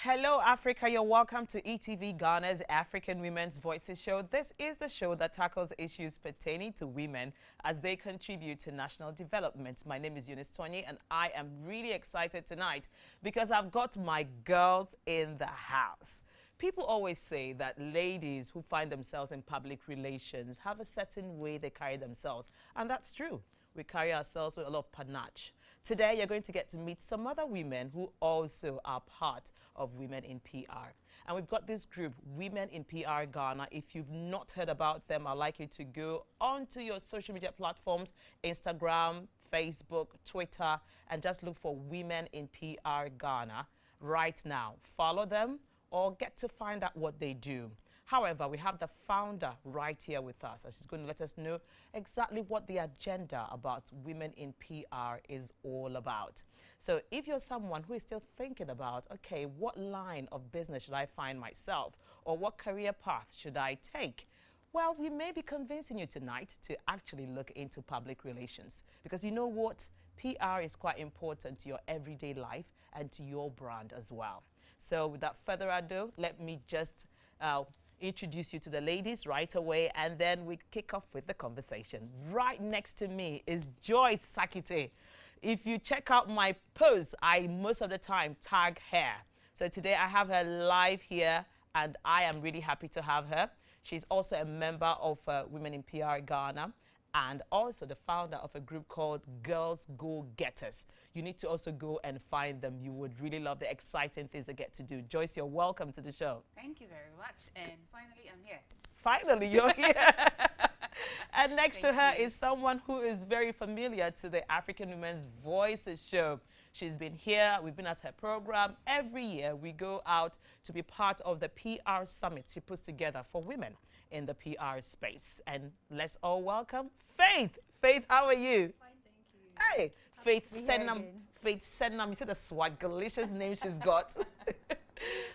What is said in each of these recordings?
Hello, Africa. You're welcome to ETV Ghana's African Women's Voices Show. This is the show that tackles issues pertaining to women as they contribute to national development. My name is Eunice Tonyi, and I am really excited tonight because I've got my girls in the house. People always say that ladies who find themselves in public relations have a certain way they carry themselves, and that's true. We carry ourselves with a lot of panache. Today, you're going to get to meet some other women who also are part of Women in PR. And we've got this group, Women in PR Ghana. If you've not heard about them, I'd like you to go onto your social media platforms, Instagram, Facebook, Twitter, and just look for Women in PR Ghana right now. Follow them or get to find out what they do. However, we have the founder right here with us, and she's going to let us know exactly what the agenda about Women in PR is all about. So if you're someone who is still thinking about, okay, what line of business should I find myself, or what career path should I take? Well, we may be convincing you tonight to actually look into public relations, because you know what? PR is quite important to your everyday life and to your brand as well. So without further ado, let me just introduce you to the ladies right away, and then we kick off with the conversation. Right next to me is Joyce Sakite. If you check out my posts, I most of the time tag her. So today I have her live here, and I am really happy to have her. She's also a member of Women in PR Ghana, and also the founder of a group called Girls Go Getters. You need to also go and find them. You would really love the exciting things they get to do. Joyce, you're welcome to the show. Thank you very much. And finally, I'm here. Finally, you're here. And next to her you. is someone who is very familiar to the African Women's Voices show. She's been here. We've been at her program. Every year, we go out to be part of the PR summit she puts together for women in the PR space. And let's all welcome Faith. Faith, how are you? Fine, thank you. Hey, Faith Senam. Faith Senam. You see the swagalicious name she's got.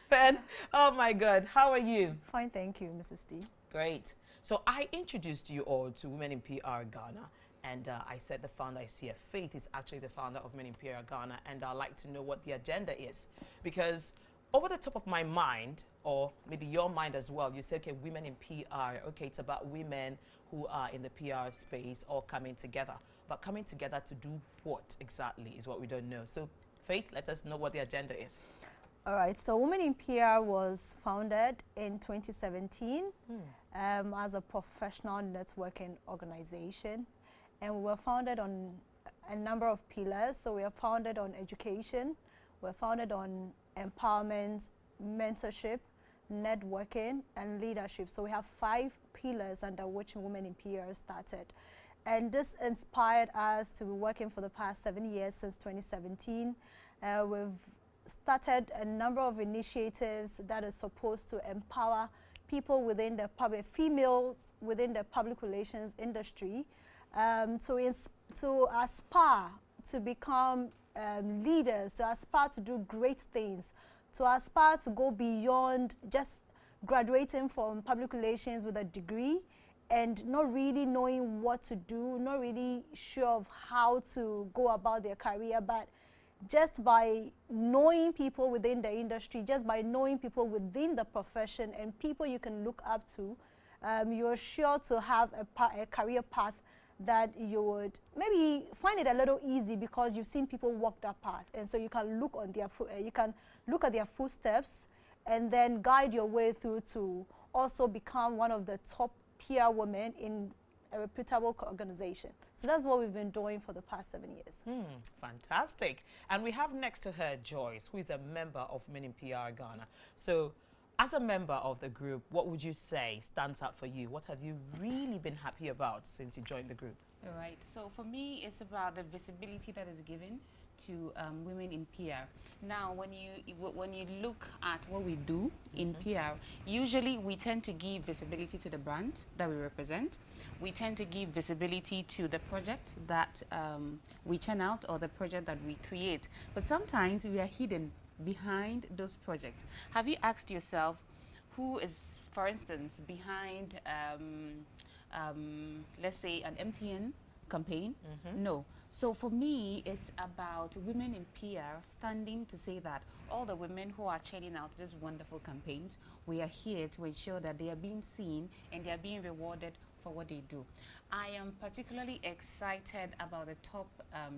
Fen, oh my God, how are you? Fine, thank you, Mrs. D. Great. So I introduced you all to Women in PR Ghana, and I said the founder is here. Faith is actually the founder of Women in PR Ghana, and I'd like to know what the agenda is, because over the top of my mind, or maybe your mind as well, you say, okay, women in PR, okay, it's about women who are in the PR space all coming together. But coming together to do what exactly is what we don't know. So Faith, let us know what the agenda is. All right, so Women in PR was founded in 2017 as a professional networking organization. And we were founded on a number of pillars. So we are founded on education, we're founded on empowerment, mentorship, networking, and leadership. So we have 5 pillars under which Women in PR started. And this inspired us to be working for the past 7 years since 2017. We've started a number of initiatives that is supposed to empower people within the public, females within the public relations industry, to aspire to become leaders, to aspire to do great things, to aspire to go beyond just graduating from public relations with a degree and not really knowing what to do, not really sure of how to go about their career, but just by knowing people within the industry, just by knowing people within the profession and people you can look up to, you're sure to have a career path that you would maybe find it a little easy because you've seen people walk that path, and so you can look on their look at their footsteps and then guide your way through to also become one of the top PR women in a reputable organization. So that's what we've been doing for the past 7 years. Fantastic. And we have next to her Joyce, who is a member of Women in PR Ghana. So as a member of the group, what would you say stands out for you? What have you really been happy about since you joined the group? All right. So for me, it's about the visibility that is given to women in PR. Now, when you look at what we do in PR, usually we tend to give visibility to the brand that we represent. We tend to give visibility to the project that we churn out or the project that we create. But sometimes we are hidden behind those projects. Have you asked yourself who is, for instance, behind, let's say, an MTN campaign. No. So for me, it's about women in PR standing to say that all the women who are churning out these wonderful campaigns, we are here to ensure that they are being seen and they are being rewarded for what they do. I am particularly excited about the top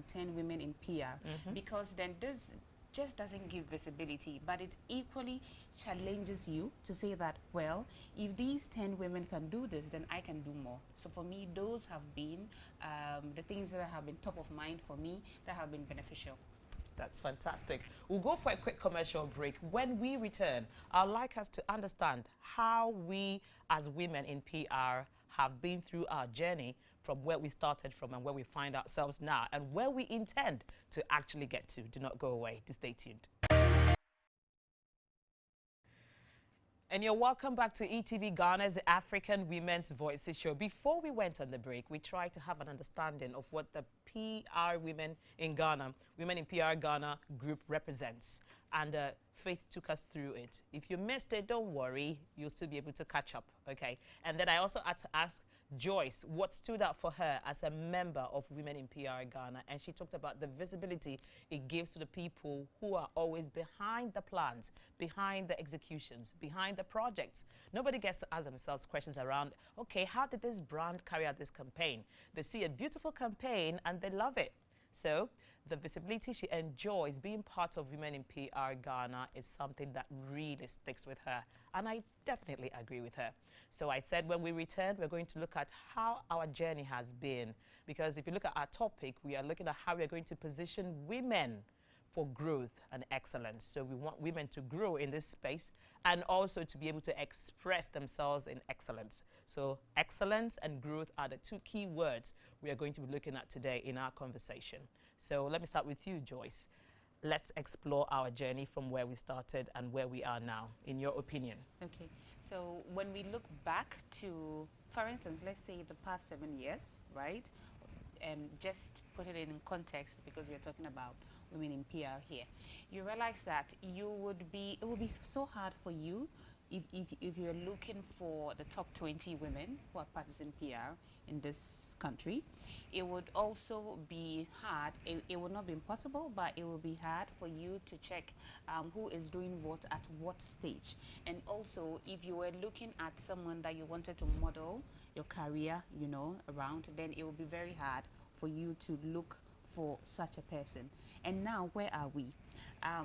10 women in PR because then this just doesn't give visibility, but it equally challenges you to say that, well, if these 10 women can do this, then I can do more. So for me, those have been the things that have been top of mind for me that have been beneficial. That's fantastic. We'll go for a quick commercial break. When we return, I'd like us to understand how we as women in PR have been through our journey from where we started from and where we find ourselves now and where we intend to actually get to. Do not go away. To stay tuned. And you're welcome back to ETV Ghana's African Women's Voices show. Before we went on the break, we tried to have an understanding of what the PR Women in Ghana, Women in PR Ghana group represents. And Faith took us through it. If you missed it, don't worry. You'll still be able to catch up, okay? And then I also had to ask Joyce what stood out for her as a member of Women in PR Ghana, and she talked about the visibility it gives to the people who are always behind the plans, behind the executions, behind the projects. Nobody gets to ask themselves questions around, okay, how did this brand carry out this campaign? They see a beautiful campaign and they love it. So the visibility she enjoys being part of Women in PR Ghana is something that really sticks with her. And I definitely agree with her. So I said when we return, we're going to look at how our journey has been. Because if you look at our topic, we are looking at how we're going to position women for growth and excellence. So we want women to grow in this space and also to be able to express themselves in excellence. So excellence and growth are the two key words we are going to be looking at today in our conversation. So let me start with you, Joyce. Let's explore our journey from where we started and where we are now, in your opinion. Okay, so when we look back to, for instance, let's say the past 7 years, right? Just put it in context because we're talking about women in PR here. You realize that it would be so hard for you if you're looking for the top 20 women who are practicing PR in this country. It would also be hard, it would not be impossible, but it would be hard for you to check who is doing what at what stage. And also, if you were looking at someone that you wanted to model your career, you know, around, then it would be very hard for you to look for such a person. And now, where are we?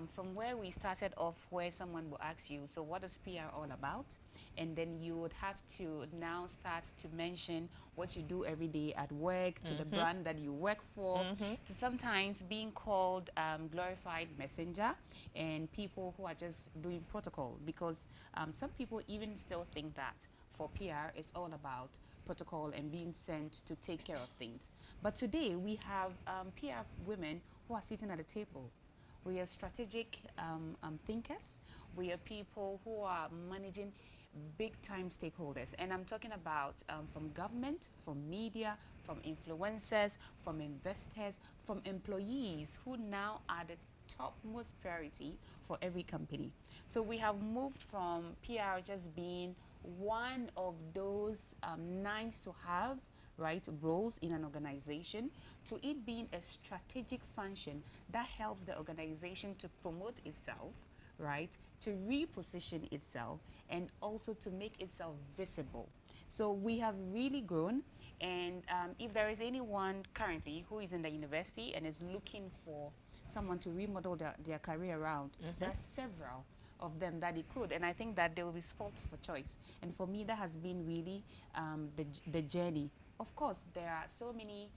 From where we started off, where someone will ask you, so what is PR all about? And then you would have to now start to mention what you do every day at work, to the brand that you work for, to sometimes being called glorified messenger and people who are just doing protocol. Because some people even still think that for PR, it's all about protocol and being sent to take care of things. But today, we have PR women who are sitting at the table. We are strategic thinkers. We are people who are managing big-time stakeholders. And I'm talking about from government, from media, from influencers, from investors, from employees who now are the topmost priority for every company. So we have moved from PR just being one of those nice to have, right, roles in an organization, to it being a strategic function that helps the organization to promote itself, right, to reposition itself, and also to make itself visible. So we have really grown, and if there is anyone currently who is in the university and is looking for someone to remodel their career around, there are several of them that it could, and I think that there will be spot for choice. And for me, that has been really the journey. Of course, there are so many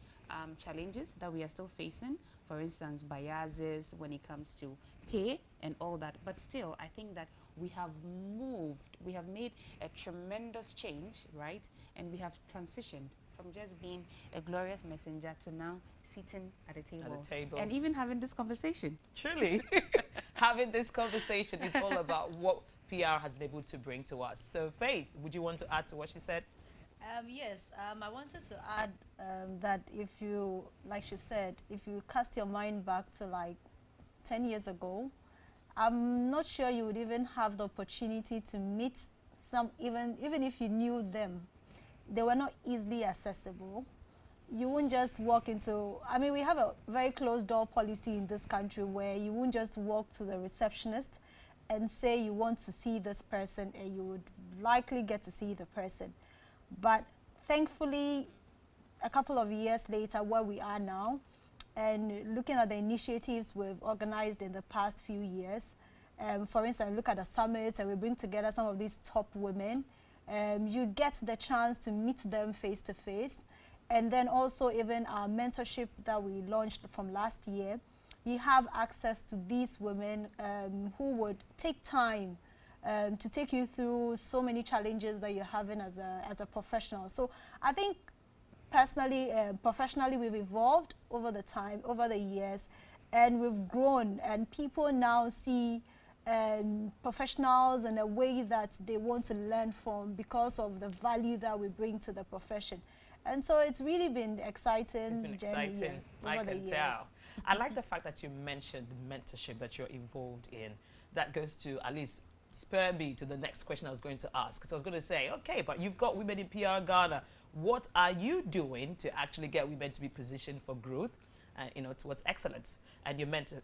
challenges that we are still facing. For instance, biases when it comes to pay and all that. But still, I think that we have moved, we have made a tremendous change, right? And we have transitioned from just being a glorious messenger to now sitting at the table. At the table. And even having this conversation. Truly. Having this conversation is all about what PR has been able to bring to us. So, Faith, would you want to add to what she said? Yes, I wanted to add that if you, like she said, if you cast your mind back to like 10 years ago, I'm not sure you would even have the opportunity to meet some, even if you knew them. They were not easily accessible. you won't just walk into, I mean, we have a very closed door policy in this country where you won't just walk to the receptionist and say you want to see this person, and you would likely get to see the person. But thankfully, a couple of years later, where we are now, and looking at the initiatives we've organized in the past few years, for instance, look at the summits, and we bring together some of these top women. You get the chance to meet them face to face. And then also even our mentorship that we launched from last year, you have access to these women who would take time to take you through so many challenges that you're having as a professional. So I think personally, professionally, we've evolved over the years, and we've grown, and people now see professionals in a way that they want to learn from because of the value that we bring to the profession. And so it's really been exciting. It's been exciting. I can tell. I like the fact that you mentioned the mentorship that you're involved in. That goes to at least spur me to the next question I was going to ask. Because I was going to say, okay, but you've got Women in PR Ghana. What are you doing to actually get women to be positioned for growth, towards excellence? And you mentioned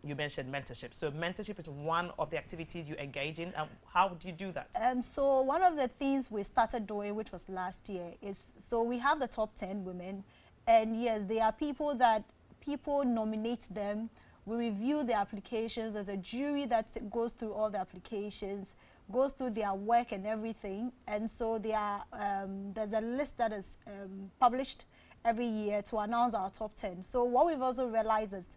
mentorship. So mentorship is one of the activities you engage in. How do you do that? So one of the things we started doing, which was last year, is so we have the top 10 women, and yes, they are people that people nominate them. We review the applications. There's a jury that goes through all the applications, goes through their work and everything. And so there's a list that is published every year to announce our top 10. So what we've also realized is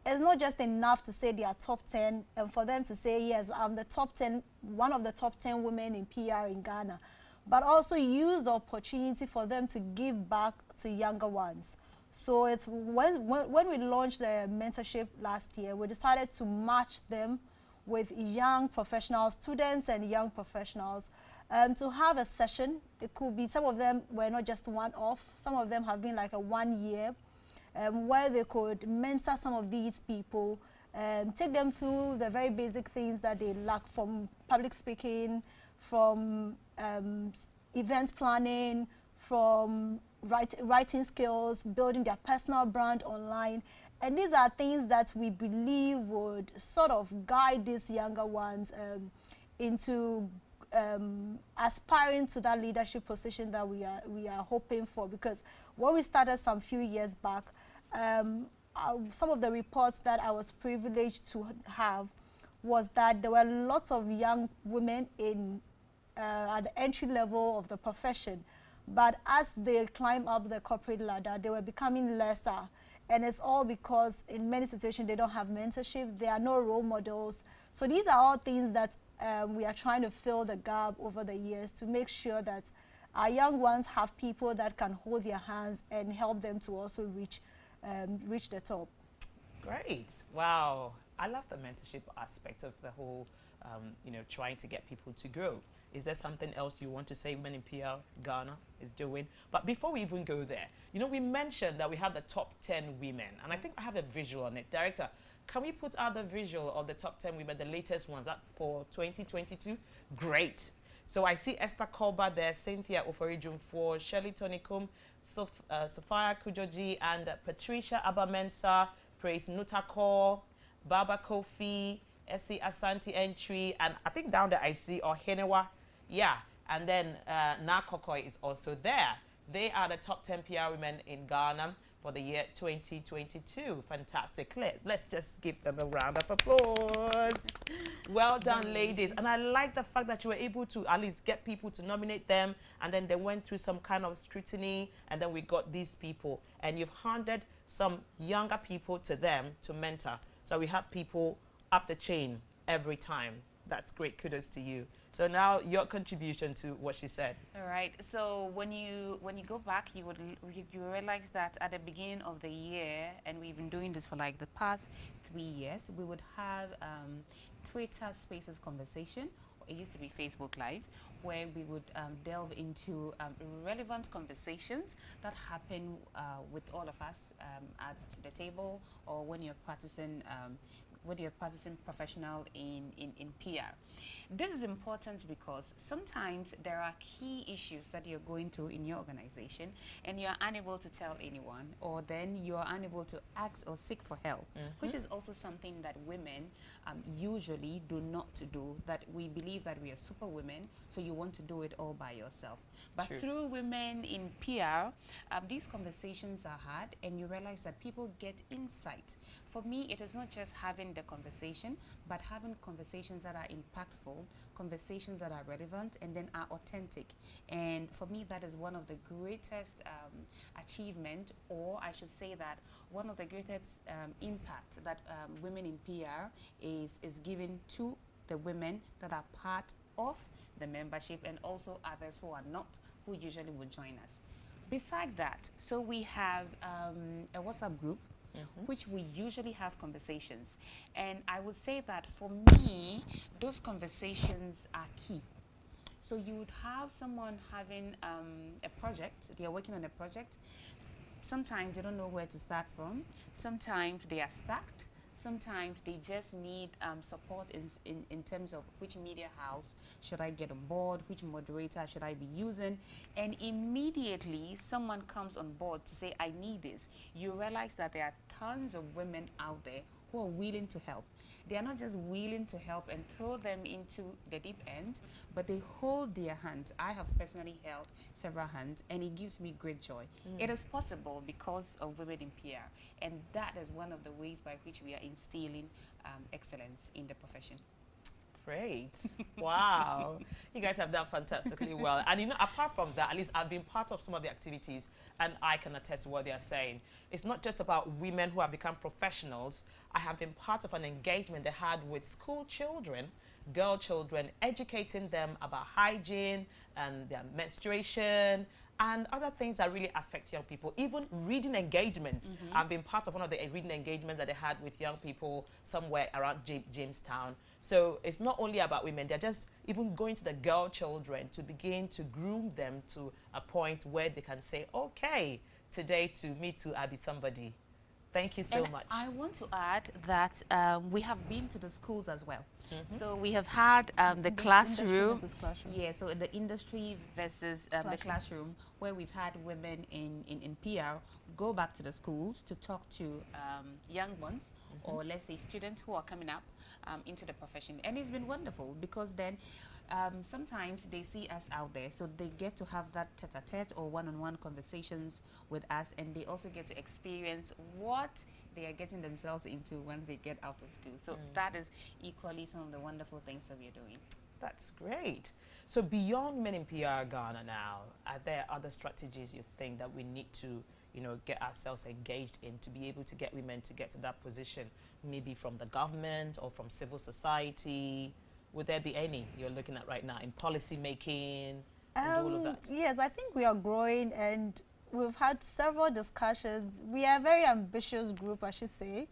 it's not just enough to say they are top 10 and for them to say, yes, I'm the top 10, one of the top 10 women in PR in Ghana, but also use the opportunity for them to give back to younger ones. So it's when we launched the mentorship last year, we decided to match them with young professional students and young professionals to have a session. It could be, some of them were not just one-off, some of them have been like a 1 year, where they could mentor some of these people, take them through the very basic things that they lack, from public speaking, from event planning, from writing skills, building their personal brand online. And these are things that we believe would sort of guide these younger ones into aspiring to that leadership position that we are hoping for. Because when we started some few years back, some of the reports that I was privileged to have was that there were lots of young women at the entry level of the profession, but as they climb up the corporate ladder, they were becoming lesser. And it's all because in many situations they don't have mentorship, there are no role models. So these are all things that we are trying to fill the gap over the years to make sure that our young ones have people that can hold their hands and help them to also reach the top. Great. Wow. I love the mentorship aspect of the whole, trying to get people to grow. Is there something else you want to say Women in PR Ghana is doing? But before we even go there, we mentioned that we have the top 10 women, and I think I have a visual on it. Director, can we put out the visual of the top 10 women, the latest ones, that's for 2022? Great. So I see Esther Kolba there, Cynthia Ofori-Jumfor, Shirley Tonikum, Sophia Kujoji, and Patricia Abamensa, Praise Nutakor, Baba Kofi, Essie Asante Entry, and I think down there I see Ohenewa. Yeah, and then Nakokoi is also there. They are the top 10 PR women in Ghana for the year 2022. Fantastic. Let's just give them a round of applause. Well done, ladies. And I like the fact that you were able to at least get people to nominate them, and then they went through some kind of scrutiny, and then we got these people. And you've handed some younger people to them to mentor. So we have people up the chain every time. That's great. Kudos to you. So now your contribution to what she said. All right. So when you go back, you realize that at the beginning of the year, and we've been doing this for like the past 3 years, we would have Twitter Spaces conversation. It used to be Facebook Live, where we would delve into relevant conversations that happen with all of us at the table, or when you're practicing whether you're a practicing professional in PR. This is important because sometimes there are key issues that you're going through in your organization and you're unable to tell anyone, or then you're unable to ask or seek for help, which is also something that women usually do not to do, that we believe that we are super women, so you want to do it all by yourself. But True. through Women in PR, these conversations are had and you realize that people get insight. For me, it is not just having the conversation, but having conversations that are impactful, conversations that are relevant, and then are authentic. And for me, that is one of the greatest achievement, or I should say that one of the greatest impact that Women in PR is given to the women that are part of the membership, and also others who are not, who usually would join us. Beside that, so we have a WhatsApp group, which we usually have conversations. And I would say that for me, those conversations are key. So you would have someone having a project, they are working on a project. Sometimes they don't know where to start from. Sometimes they are stuck. Sometimes they just need support in terms of which media house should I get on board, which moderator should I be using. And immediately someone comes on board to say, I need this. You realize that there are tons of women out there who are willing to help. They are not just willing to help and throw them into the deep end, but they hold their hands. I have personally held several hands, and it gives me great joy. It is possible because of Women in PR, and that is one of the ways by which we are instilling excellence in the profession. Great. Wow. You guys have done fantastically well. And you know, apart from that, at least I've been part of some of the activities, and I can attest to what they are saying. It's not just about women who have become professionals. I have been part of an engagement they had with school children, girl children, educating them about hygiene and their menstruation and other things that really affect young people. Even reading engagements. I've been part of one of the reading engagements that they had with young people somewhere around Jamestown. So it's not only about women, they're just even going to the girl children to begin to groom them to a point where they can say, okay, today to me too, I'll be somebody. Thank you so much. I want to add that we have been to the schools as well. So we have had the classroom. Yeah, so in the industry versus the classroom, where we've had women in PR go back to the schools to talk to young ones, or let's say students who are coming up into the profession. And it's been wonderful because then sometimes they see us out there, so they get to have that tete-a-tete or one-on-one conversations with us, and they also get to experience what they are getting themselves into once they get out of school. So that is equally some of the wonderful things that we are doing. That's great. So beyond Men in PR Ghana now, are there other strategies you think that we need to, you know, get ourselves engaged in to be able to get women to get to that position, maybe from the government or from civil society? Would there be any you're looking at right now in policy making and all of that? Yes, I think we are growing, and we've had several discussions. We are a very ambitious group, I should say.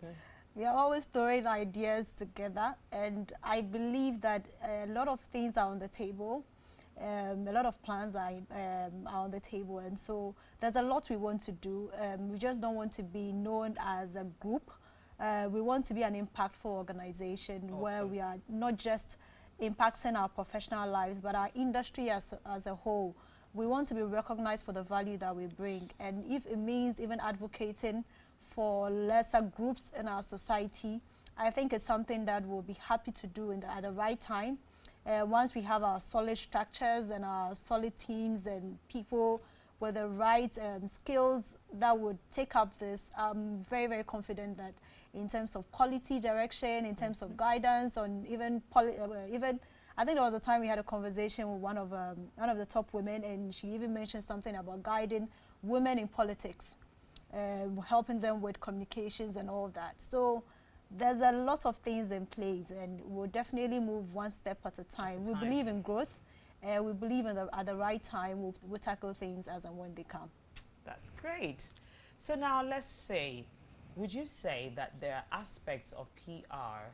We are always throwing ideas together, and I believe that a lot of things are on the table. A lot of plans are on the table, and so there's a lot we want to do. We just don't want to be known as a group. We want to be an impactful organization where we are not just impacting our professional lives, but our industry as a whole. We want to be recognized for the value that we bring, and if it means even advocating for lesser groups in our society, I think it's something that we'll be happy to do at the right time. Once we have our solid structures and our solid teams and people with the right skills that would take up this, I'm very, very confident that in terms of policy direction, in terms of guidance, on even I think there was a time we had a conversation with one of the top women, and she even mentioned something about guiding women in politics, helping them with communications and all of that. So there's a lot of things in place, and we'll definitely move one step at a time. We believe in growth. We believe at the right time we'll tackle things as and when they come. That's great. So now let's say, would you say that there are aspects of PR,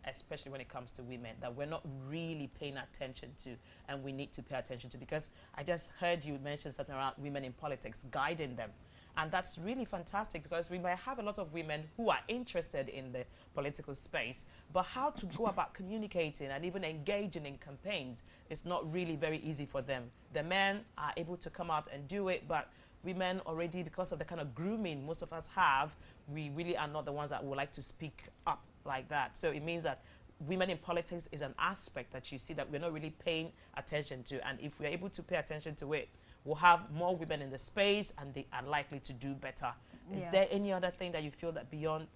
especially when it comes to women, that we're not really paying attention to and we need to pay attention to? Because I just heard you mention something around women in politics, guiding them. And that's really fantastic because we might have a lot of women who are interested in the political space, but how to go about communicating and even engaging in campaigns is not really very easy for them. The men are able to come out and do it, but women already, because of the kind of grooming most of us have, we really are not the ones that would like to speak up like that. So it means that women in politics is an aspect that you see that we're not really paying attention to. And if we're able to pay attention to it, we'll have more women in the space and they are likely to do better. Is there any other thing that you feel that beyond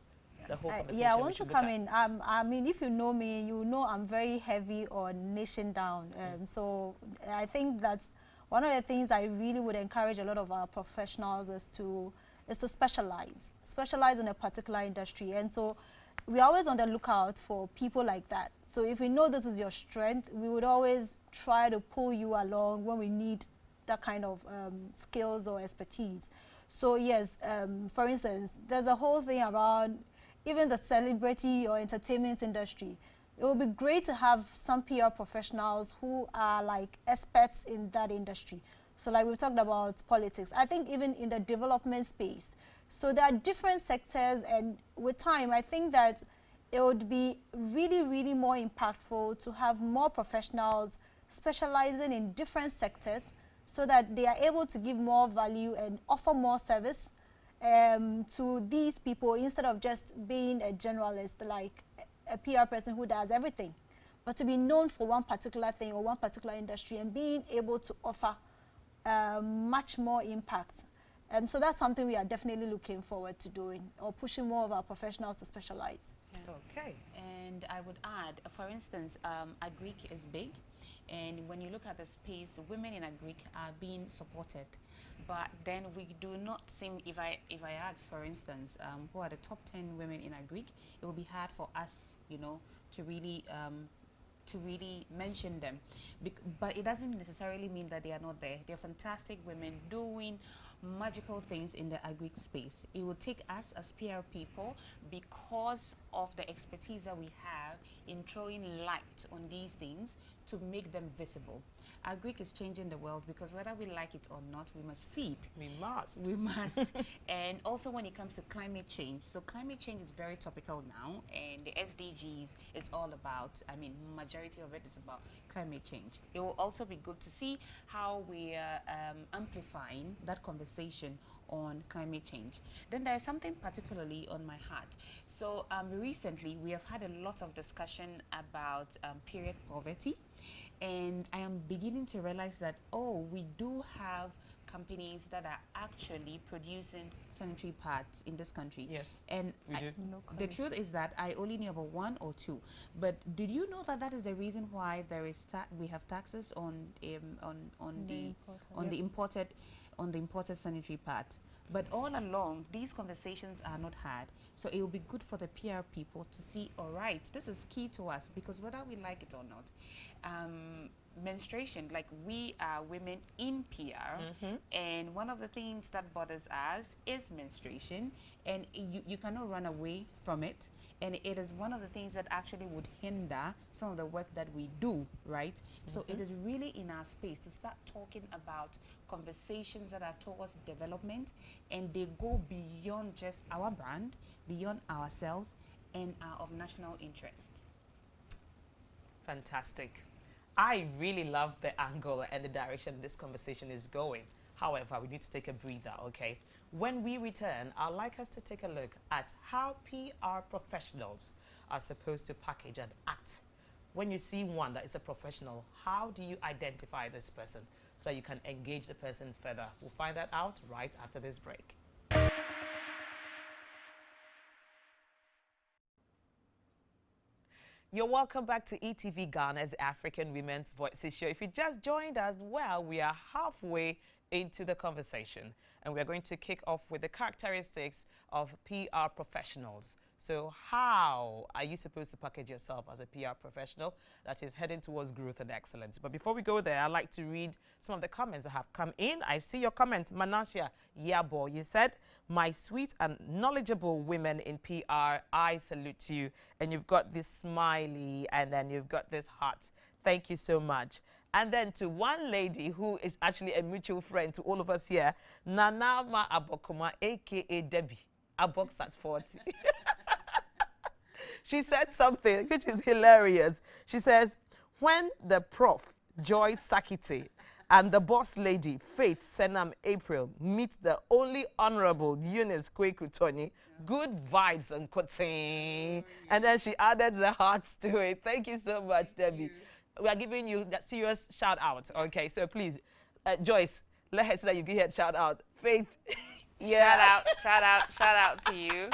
the whole conversation? Yeah, I want to come in. I mean, if you know me, you know I'm very heavy on nation down. So I think that's one of the things I really would encourage a lot of our professionals is to specialize in a particular industry. And so we're always on the lookout for people like that. So if we know this is your strength, we would always try to pull you along when we need that kind of skills or expertise. So yes, for instance, there's a whole thing around even the celebrity or entertainment industry. It would be great to have some PR professionals who are like experts in that industry. So like we talked about politics, I think even in the development space. So there are different sectors, and with time, I think that it would be really, really more impactful to have more professionals specializing in different sectors so that they are able to give more value and offer more service to these people instead of just being a generalist, like a PR person who does everything, but to be known for one particular thing or one particular industry and being able to offer much more impact. And so that's something we are definitely looking forward to doing, or pushing more of our professionals to specialize. Yeah. Okay. And I would add, for instance, Agric is big. And when you look at the space, women in Agric are being supported. But then we do not seem, if I ask, for instance, who are the top 10 women in Agric, it will be hard for us, you know, to really mention them. But it doesn't necessarily mean that they are not there. They're fantastic women doing magical things in the Agric space. It will take us as PR people, because of the expertise that we have in throwing light on these things, to make them visible. Agric is changing the world because whether we like it or not, we must feed. We must. We must. And also when it comes to climate change. So climate change is very topical now, and the SDGs is all about, I mean, majority of it is about climate change. It will also be good to see how we are amplifying that conversation on climate change. Then there is something particularly on my heart. So recently we have had a lot of discussion about period poverty, and I am beginning to realize that, oh, we do have companies that are actually producing sanitary pads in this country. Yes, and we do. The truth is that I only knew about one or two. But did you know that that is the reason why there is we have taxes on the imported sanitary pads? But all along, these conversations are not had. So it will be good for the PR people to see, all right, this is key to us, because whether we like it or not, menstruation, like we are women in PR, and one of the things that bothers us is menstruation, and you cannot run away from it. And it is one of the things that actually would hinder some of the work that we do, right? So it is really in our space to start talking about conversations that are towards development, and they go beyond just our brand, beyond ourselves, and are of national interest. Fantastic. I really love the angle and the direction this conversation is going. However, we need to take a breather, okay? When we return, I'd like us to take a look at how PR professionals are supposed to package and act. When you see one that is a professional, how do you identify this person so that you can engage the person further? We'll find that out right after this break. You're welcome back to ETV Ghana's African Women's Voices show. If you just joined us, well, we are halfway into the conversation, and we're going to kick off with the characteristics of PR professionals. So how are you supposed to package yourself as a PR professional that is heading towards growth and excellence? But before we go there, I'd like to read some of the comments that have come in. I see your comment, Manasseh Yabo. You said, "My sweet and knowledgeable women in PR, I salute you." And you've got this smiley, and then you've got this heart. Thank you so much. And then to one lady who is actually a mutual friend to all of us here, Nanama Abokuma, a.k.a. Debbie, Abox at 40. She said something which is hilarious. She says, when the prof, Joy Sakite, and the boss lady, Faith Senam April, meet the only honorable Eunice Kweku Tony, good vibes and kote. And then she added the hearts to it. Thank you so much, Debbie. We are giving you that serious shout out. Okay, so please, Joyce, let her say that you give her a shout out. Faith, yeah. Shout out to you.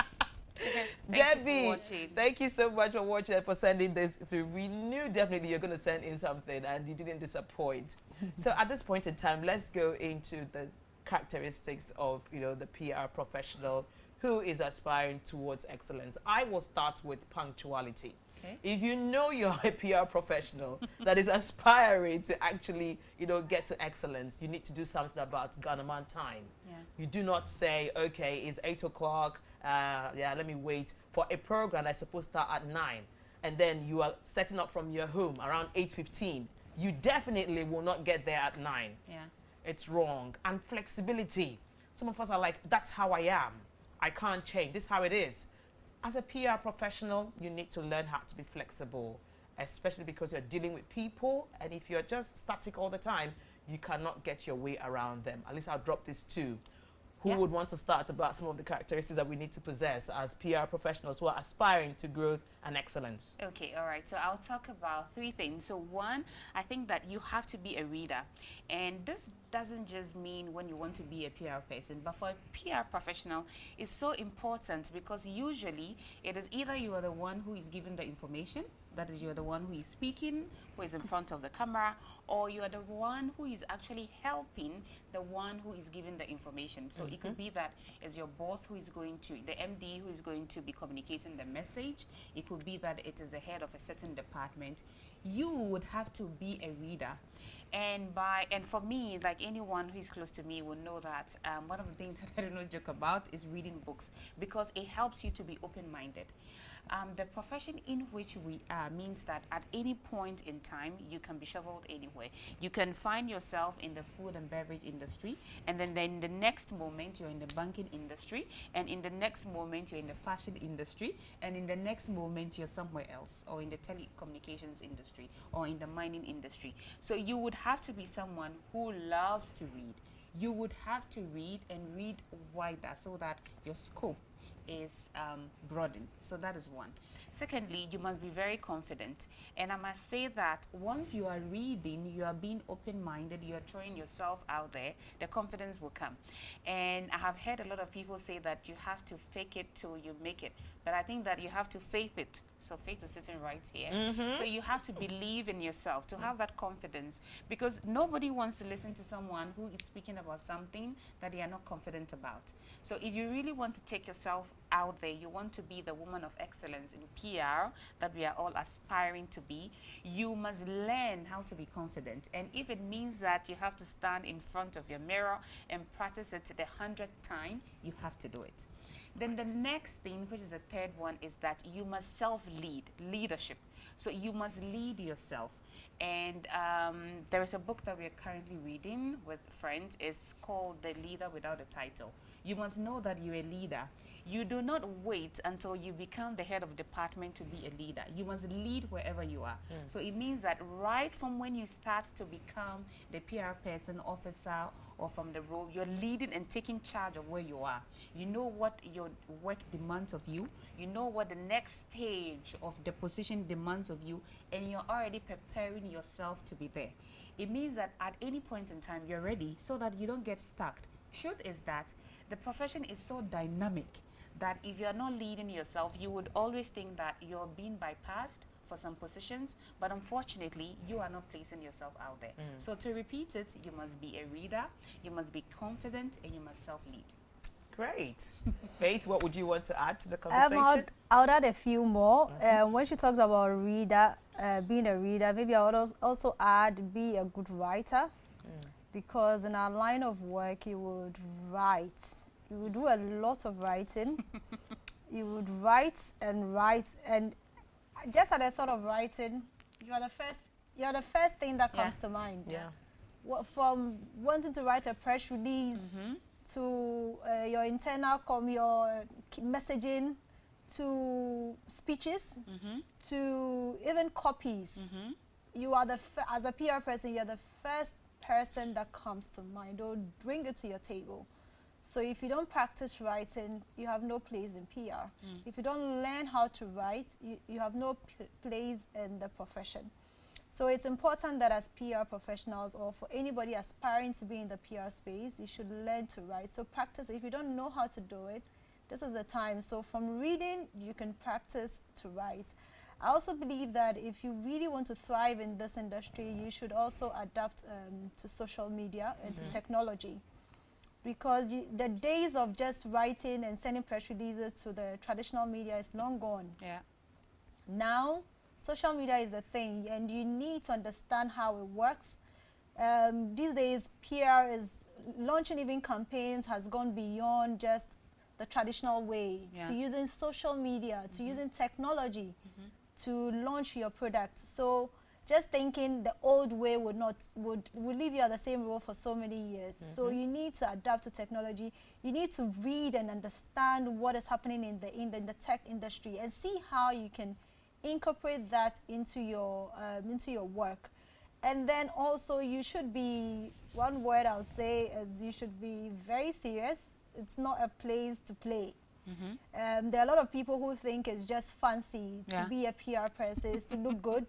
Debbie, thank you so much for watching and for sending this through. We knew definitely you're going to send in something and you didn't disappoint. So at this point in time, let's go into the characteristics of, the PR professional who is aspiring towards excellence. I will start with punctuality. Okay. If you know you're a PR professional that is aspiring to actually, get to excellence, you need to do something about Ghana time. Yeah. You do not say, okay, it's 8 o'clock. Let me wait for a program that's supposed to start at 9, and then you are setting up from your home around 8:15. You definitely will not get there at 9. Yeah, it's wrong. And flexibility. Some of us are like, that's how I am. I can't change. This is how it is. As a PR professional, you need to learn how to be flexible, especially because you're dealing with people, and if you're just static all the time, you cannot get your way around them. At least I'll drop this too. Who would want to start about some of the characteristics that we need to possess as PR professionals who are aspiring to growth and excellence? Okay, all right. So I'll talk about 3 things. So one, I think that you have to be a reader. And this doesn't just mean when you want to be a PR person, but for a PR professional, it's so important because usually it is either you are the one who is given the information, that is, you're the one who is speaking, who is in front of the camera, or you are the one who is actually helping the one who is giving the information. So it could be that it's your boss who is going to, the MD who is going to be communicating the message. It could be that it is the head of a certain department. You would have to be a reader. And for me, like anyone who is close to me will know that one of the things that I don't joke about is reading books, because it helps you to be open-minded. The profession in which we are means that at any point in time, you can be shoveled anywhere. You can find yourself in the food and beverage industry, and then the next moment you're in the banking industry, and in the next moment you're in the fashion industry, and in the next moment you're somewhere else, or in the telecommunications industry, or in the mining industry. So you would have to be someone who loves to read. You would have to read and read wider so that your scope is broadened. So that is one. Secondly, you must be very confident. And I must say that once you are reading, you are being open-minded, you are throwing yourself out there, the confidence will come. And I have heard a lot of people say that you have to fake it till you make it. But I think that you have to faith it. So faith is sitting right here. So you have to believe in yourself, to have that confidence, because nobody wants to listen to someone who is speaking about something that they are not confident about. So if you really want to take yourself out there, you want to be the woman of excellence in PR that we are all aspiring to be, you must learn how to be confident. And if it means that you have to stand in front of your mirror and practice it to the 100th time, you have to do it. Then the next thing, which is the third one, is that you must self-lead, leadership. So you must lead yourself. And there is a book that we are currently reading with friends. It's called The Leader Without a Title. You must know that you're a leader. You do not wait until you become the head of department to be a leader. You must lead wherever you are. So it means that right from when you start to become the PR person, officer, or from the role, you're leading and taking charge of where you are. You know what your work demands of you. You know what the next stage of the position demands of you, and you're already preparing yourself to be there. It means that at any point in time, you're ready so that you don't get stuck. Truth is that the profession is so dynamic that if you're not leading yourself, you would always think that you're being bypassed for some positions, but unfortunately, you are not placing yourself out there. So to repeat it, you must be a reader, you must be confident, and you must self-lead. Great. Faith, what would you want to add to the conversation? I would add a few more. When she talked about reader, being a reader, maybe I would also add be a good writer, because in our line of work, you would write. You would do a lot of writing. You would write, and just at the thought of writing, you are the first you're the first thing that comes to mind. Yeah. From wanting to write a press release to your internal your messaging, to speeches, to even copies. You are as a PR person, you're the first person that comes to mind, or bring it to your table. So if you don't practice writing, you have no place in PR. If you don't learn how to write, you have no place in the profession. So it's important that as PR professionals, or for anybody aspiring to be in the PR space, you should learn to write. So practice. If you don't know how to do it, this is the time. So from reading, you can practice to write. I also believe that if you really want to thrive in this industry, you should also adapt to social media and to technology. Because the days of just writing and sending press releases to the traditional media is long gone. Yeah. Now, social media is the thing, and you need to understand how it works. These days, PR is launching even campaigns has gone beyond just the traditional way, to using social media, to using technology to launch your product. So just thinking the old way would leave you at the same role for so many years. So you need to adapt to technology. You need to read and understand what is happening in the tech industry, and see how you can incorporate that into your work. And then also, you should be, one word I would say is, you should be very serious. It's not a place to play. There are a lot of people who think it's just fancy to be a PR person, is to look good,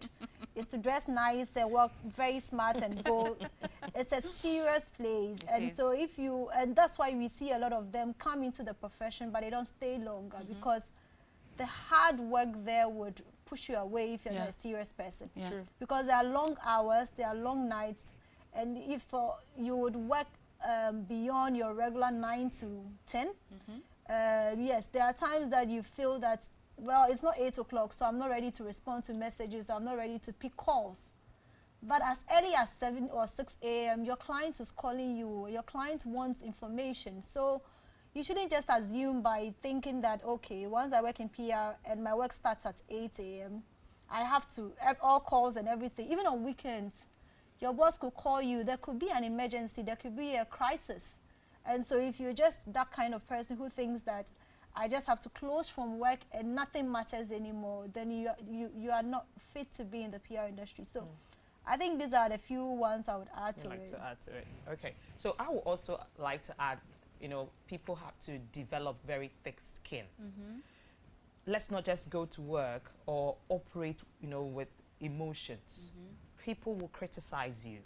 is to dress nice and work very smart and go. It's a serious place. So and that's why we see a lot of them come into the profession, but they don't stay longer, because the hard work there would push you away if you're not a serious person. Because there are long hours, there are long nights, and if you would work beyond your regular 9 to 10, yes, there are times that you feel that, well, it's not 8 o'clock, so I'm not ready to respond to messages, I'm not ready to pick calls. But as early as 7 or 6 a.m., your client is calling you, your client wants information. So you shouldn't just assume by thinking that, okay, once I work in PR and my work starts at 8 a.m., I have to, all calls and everything, even on weekends, your boss could call you, there could be an emergency, there could be a crisis. And so if you're just that kind of person who thinks that I just have to close from work and nothing matters anymore, then you are not fit to be in the PR industry. So I think these are the few ones I would add to it. Okay. So I would also like to add, people have to develop very thick skin. Let's not just go to work or operate, with emotions. People will criticize you.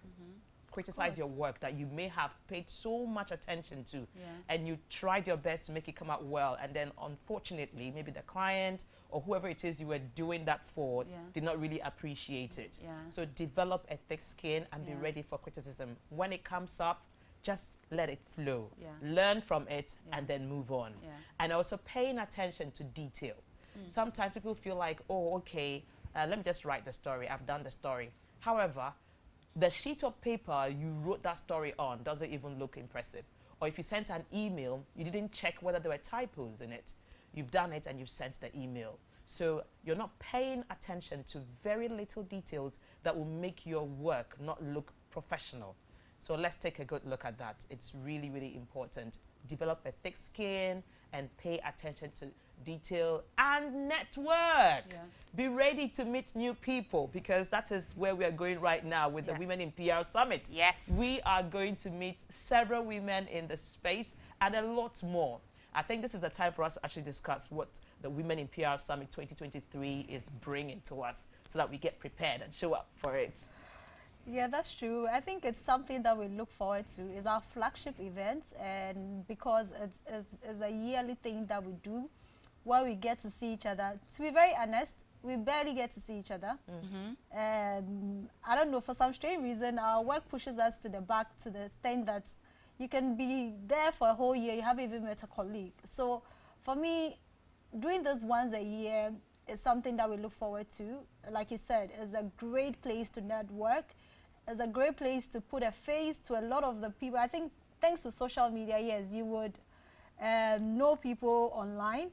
Criticize your work that you may have paid so much attention to, and you tried your best to make it come out well, and then unfortunately maybe the client or whoever it is you were doing that for did not really appreciate it. So develop a thick skin and be ready for criticism. When it comes up, just let it flow. Learn from it and then move on. And also paying attention to detail. Sometimes people feel like, oh, okay, let me just write the story, I've done the story. However, the sheet of paper you wrote that story on doesn't even look impressive. Or if you sent an email, you didn't check whether there were typos in it. You've done it and you've sent the email. So you're not paying attention to very little details that will make your work not look professional. So let's take a good look at that. It's really, really important. Develop a thick skin and pay attention to detail and network. Be ready to meet new people, because that is where we are going right now with the Women in PR Summit. We are going to meet several women in the space and a lot more. I think this is the time for us to actually discuss what the Women in PR Summit 2023 is bringing to us, so that we get prepared and show up for it. Yeah, that's true. I think it's something that we look forward to. It's our flagship event, and because it's a yearly thing that we do, where we get to see each other. To be very honest, we barely get to see each other. I don't know, for some strange reason, our work pushes us to the back, to the extent that you can be there for a whole year, you haven't even met a colleague. So for me, doing this once a year is something that we look forward to. Like you said, it's a great place to network. It's a great place to put a face to a lot of the people. I think thanks to social media, yes, you would know people online.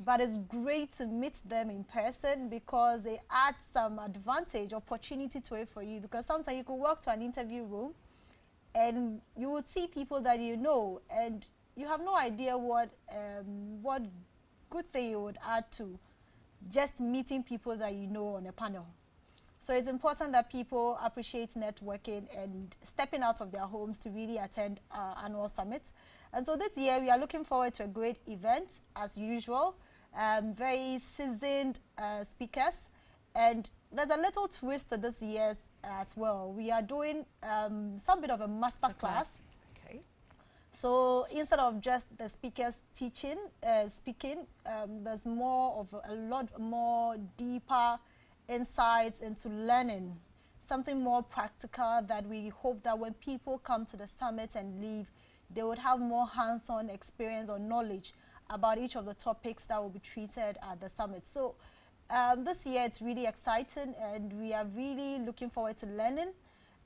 but it's great to meet them in person because they add some advantage, opportunity to it for you, because sometimes you could walk to an interview room and you would see people that you know and you have no idea what good thing you would add to just meeting people that you know on a panel. So it's important that people appreciate networking and stepping out of their homes to really attend our annual summit. And so this year we are looking forward to a great event as usual, very seasoned speakers. And there's a little twist to this year as well. We are doing some bit of a master class. Okay. So instead of just the speakers speaking, there's more of a lot more deeper insights into learning, something more practical that we hope that when people come to the summit and leave, they would have more hands-on experience or knowledge about each of the topics that will be treated at the summit. So this year it's really exciting and we are really looking forward to learning.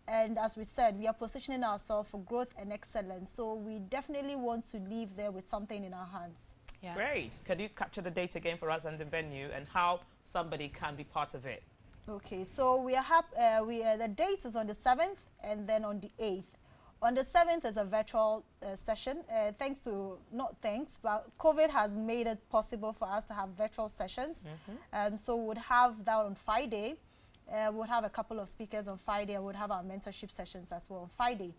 And as we said, we are positioning ourselves for growth and excellence. So we definitely want to leave there with something in our hands. Yeah. Great. Can you capture the date again for us and the venue and how somebody can be part of it? Okay, so the date is on the 7th and then on the 8th. On the 7th is a virtual session. But COVID has made it possible for us to have virtual sessions. So we would have that on Friday. We'll have a couple of speakers on Friday and we'll have our mentorship sessions as well on Friday.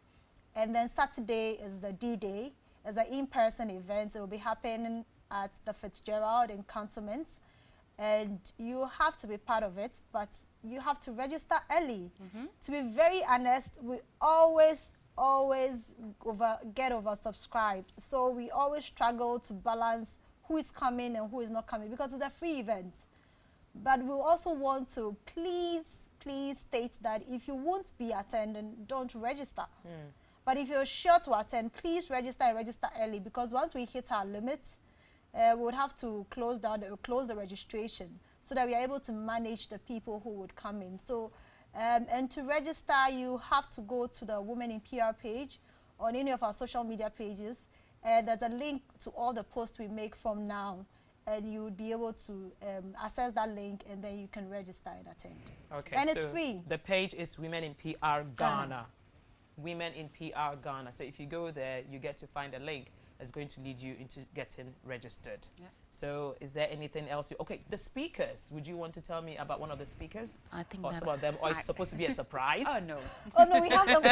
And then Saturday is the D-Day. It's an in-person event. It will be happening at the Fitzgerald in Cantonments. And you have to be part of it, but you have to register early. To be very honest, we always get oversubscribed. So we always struggle to balance who is coming and who is not coming because it's a free event. But we also want to please state that if you won't be attending, don't register. But if you're sure to attend, please register and register early because once we hit our limits, we would have to close the registration so that we are able to manage the people who would come in. So, and to register, you have to go to the Women in PR page on any of our social media pages. There's a link to all the posts we make from now, and you would be able to access that link, and then you can register and attend. Okay, and so it's free. The page is Women in PR Ghana. Women in PR Ghana. So if you go there, you get to find a link that's going to lead you into getting registered. Yeah. So is there anything else? Okay, the speakers. Would you want to tell me about one of the speakers? I think or some of them, or it's supposed to be a surprise? Oh, no. Oh, no, we have them.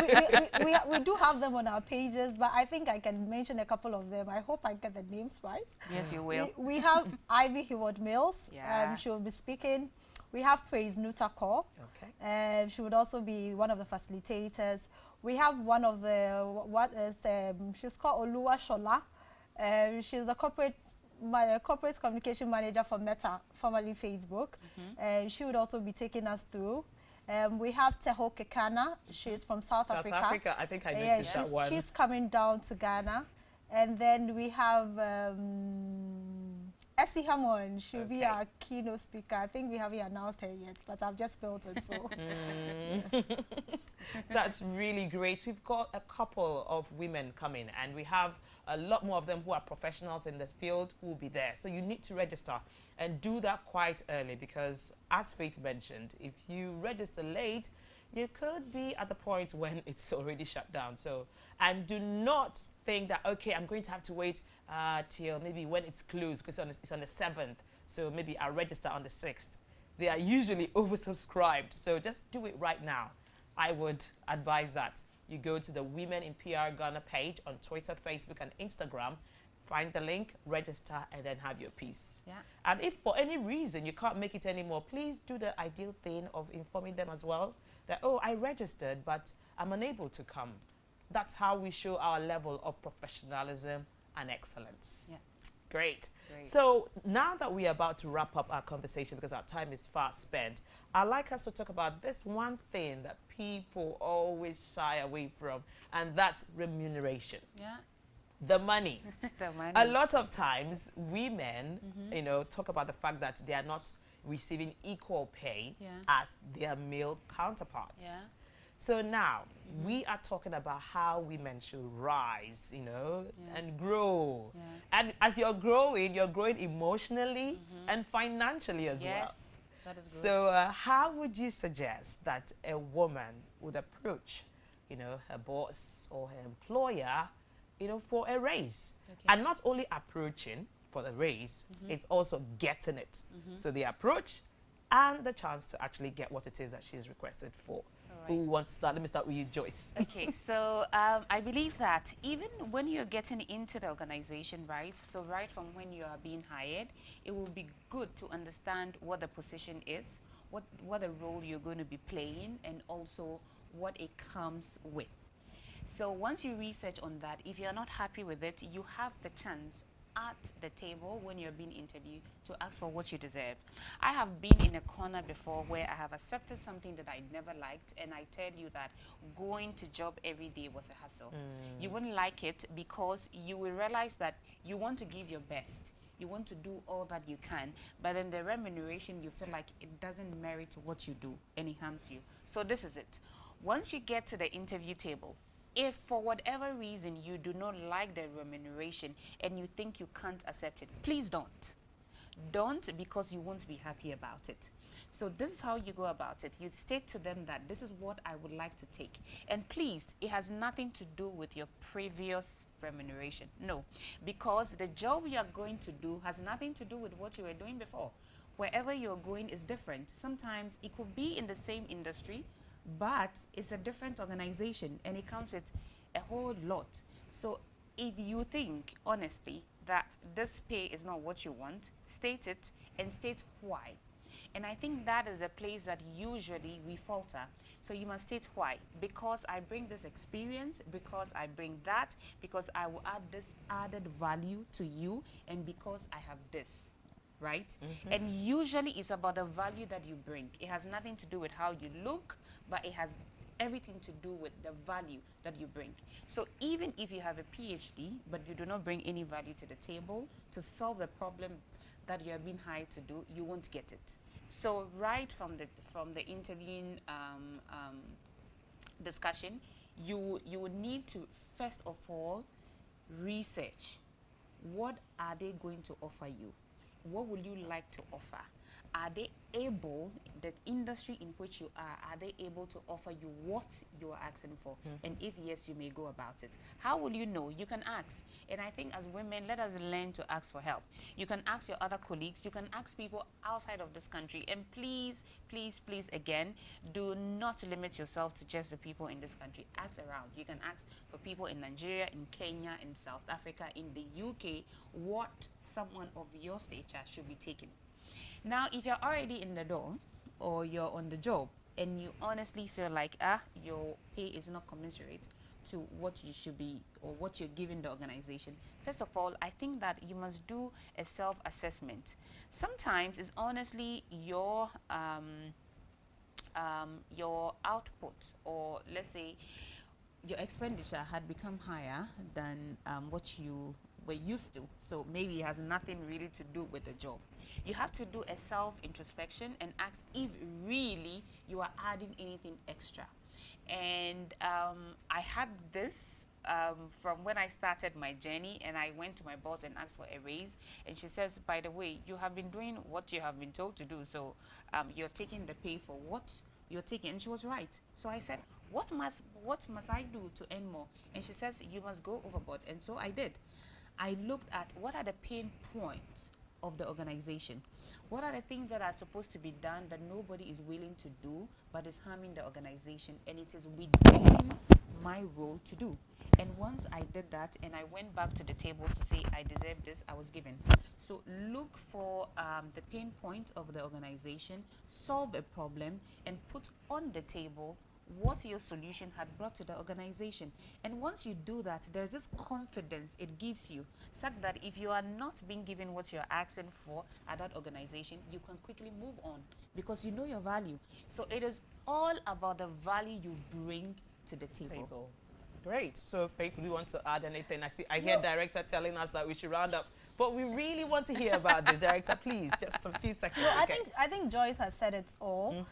We do have them on our pages, but I think I can mention a couple of them. I hope I get the names right. Yes, you will. We have Ivy Heward Mills. Yeah. She will be speaking. We have Praise Nutakor. Okay. She would also be one of the facilitators. We have one of the, she's called Oluwa Shola. She's a corporate communication manager for Meta, formerly Facebook. She would also be taking us through. We have Teho Kekana. She's from South Africa. I think I noticed that one. She's coming down to Ghana. And then we have Essie Hammond. She'll be our keynote speaker. I think we haven't announced her yet, but I've just felt it. So. Yes. That's really great. We've got a couple of women coming, and we have a lot more of them who are professionals in this field who will be there. So you need to register and do that quite early because, as Faith mentioned, if you register late, you could be at the point when it's already shut down. So, and do not think that, okay, I'm going to have to wait till maybe when it's closed because it's on the 7th. So maybe I'll register on the 6th. They are usually oversubscribed. So just do it right now. I would advise that you go to the Women in PR Ghana page on Twitter, Facebook, and Instagram. Find the link, register, and then have your piece. Yeah. And if for any reason you can't make it anymore, please do the ideal thing of informing them as well that, oh, I registered, but I'm unable to come. That's how we show our level of professionalism and excellence. Yeah. Great. So now that we are about to wrap up our conversation because our time is fast spent, I'd like us to talk about this one thing that people always shy away from, and that's remuneration. Yeah. The money. The money. A lot of times, women, you know, talk about the fact that they are not receiving equal pay as their male counterparts. Yeah. So now we are talking about how women should rise, you know, and grow. Yeah. And as you're growing emotionally and financially as well. Yes, that is good. So how would you suggest that a woman would approach, you know, her boss or her employer, you know, for a raise? Okay. And not only approaching for the raise, it's also getting it. So the approach and the chance to actually get what it is that she's requested for. All Who right. wants to start? Let me start with you, Joyce. Okay, so I believe that even when you're getting into the organization, right, so right from when you are being hired, it will be good to understand what the position is, what the role you're going to be playing, and also what it comes with. So once you research on that, if you're not happy with it, you have the chance at the table when you're being interviewed to ask for what you deserve. I have been in a corner before where I have accepted something that I never liked, and I tell you that going to job every day was a hassle. You wouldn't like it because you will realize that you want to give your best. You want to do all that you can, but then the remuneration, you feel like it doesn't merit what you do and it harms you. So this is it. Once you get to the interview table, if for whatever reason you do not like the remuneration and you think you can't accept it, please don't. Don't, because you won't be happy about it. So this is how you go about it. You state to them that this is what I would like to take. And please, it has nothing to do with your previous remuneration. No, because the job you are going to do has nothing to do with what you were doing before. Wherever you're going is different. Sometimes it could be in the same industry, but it's a different organization and it comes with a whole lot. So if you think honestly that this pay is not what you want, state it and state why. And I think that is a place that usually we falter. So you must state why. Because I bring this experience, because I bring that, because I will add this added value to you, and because I have this. Right? And usually it's about the value that you bring. It has nothing to do with how you look, but it has everything to do with the value that you bring. So even if you have a PhD, but you do not bring any value to the table to solve the problem that you are being hired to do, you won't get it. So right from the interviewing discussion, you would need to first of all research. What are they going to offer you? What would you like to offer? Are they able, the industry in which you are they able to offer you what you are asking for? And if yes, you may go about it. How will you know? You can ask. And I think as women, let us learn to ask for help. You can ask your other colleagues. You can ask people outside of this country. And please, please, please, again, do not limit yourself to just the people in this country. Ask around. You can ask for people in Nigeria, in Kenya, in South Africa, in the UK, what someone of your stature should be taking. Now, if you're already in the door or you're on the job and you honestly feel like, your pay is not commensurate to what you should be or what you're giving the organization, first of all, I think that you must do a self-assessment. Sometimes it's honestly your output, or let's say your expenditure had become higher than what you were used to. So maybe it has nothing really to do with the job. You have to do a self-introspection and ask if really you are adding anything extra. And I had this from when I started my journey, and I went to my boss and asked for a raise. And she says, by the way, you have been doing what you have been told to do. So you're taking the pay for what you're taking. And she was right. So I said, what must I do to earn more? And she says, you must go overboard. And so I did. I looked at what are the pain points of the organization. What are the things that are supposed to be done that nobody is willing to do but is harming the organization, and it is within my role to do. And once I did that and I went back to the table to say I deserve this, I was given. So look for the pain point of the organization, solve a problem, and put on the table what your solution had brought to the organization. And once you do that, there's this confidence it gives you, such that if you are not being given what you're asking for at that organization, you can quickly move on because you know your value. So it is all about the value you bring to the table. Great. So Faith, do you want to add anything? I hear director telling us that we should round up But we really want to hear about this, Director. Please, just a few seconds. Well, okay? I think Joyce has said it all.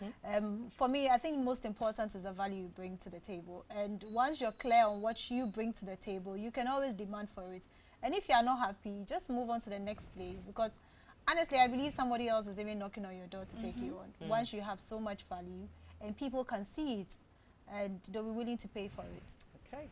For me, I think most important is the value you bring to the table. And once you're clear on what you bring to the table, you can always demand for it. And if you are not happy, just move on to the next place. Because honestly, I believe somebody else is even knocking on your door to take you on. Once you have so much value and people can see it and they'll be willing to pay for it. Okay,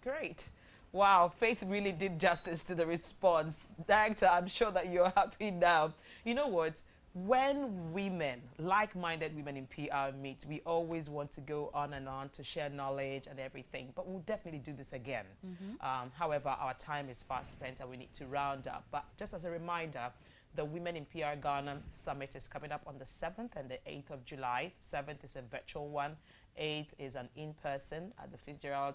great. Wow, Faith really did justice to the response. Director, I'm sure that you're happy now. You know what? When women, like-minded women in PR meet, we always want to go on and on to share knowledge and everything, but we'll definitely do this again. However, our time is fast spent and we need to round up. But just as a reminder, the Women in PR Ghana Summit is coming up on the 7th and the 8th of July. 7th is a virtual one. 8th is an in-person at the Fitzgerald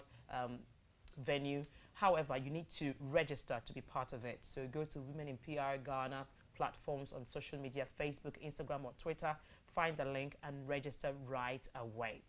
venue. However, you need to register to be part of it. So go to Women in PR Ghana platforms on social media, Facebook, Instagram, or Twitter. Find the link and register right away.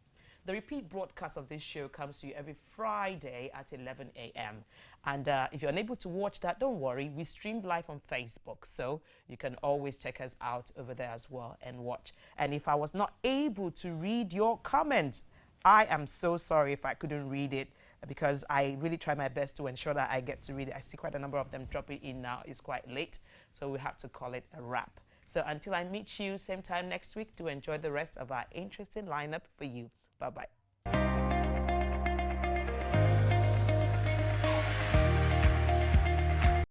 The repeat broadcast of this show comes to you every Friday at 11 a.m. And if you're unable to watch that, don't worry. We stream live on Facebook, so you can always check us out over there as well and watch. And if I was not able to read your comments, I am so sorry if I couldn't read it, because I really try my best to ensure that I get to read it. I see quite a number of them dropping in now. It's quite late, so we have to call it a wrap. So until I meet you same time next week, to enjoy the rest of our interesting lineup for you. Bye-bye.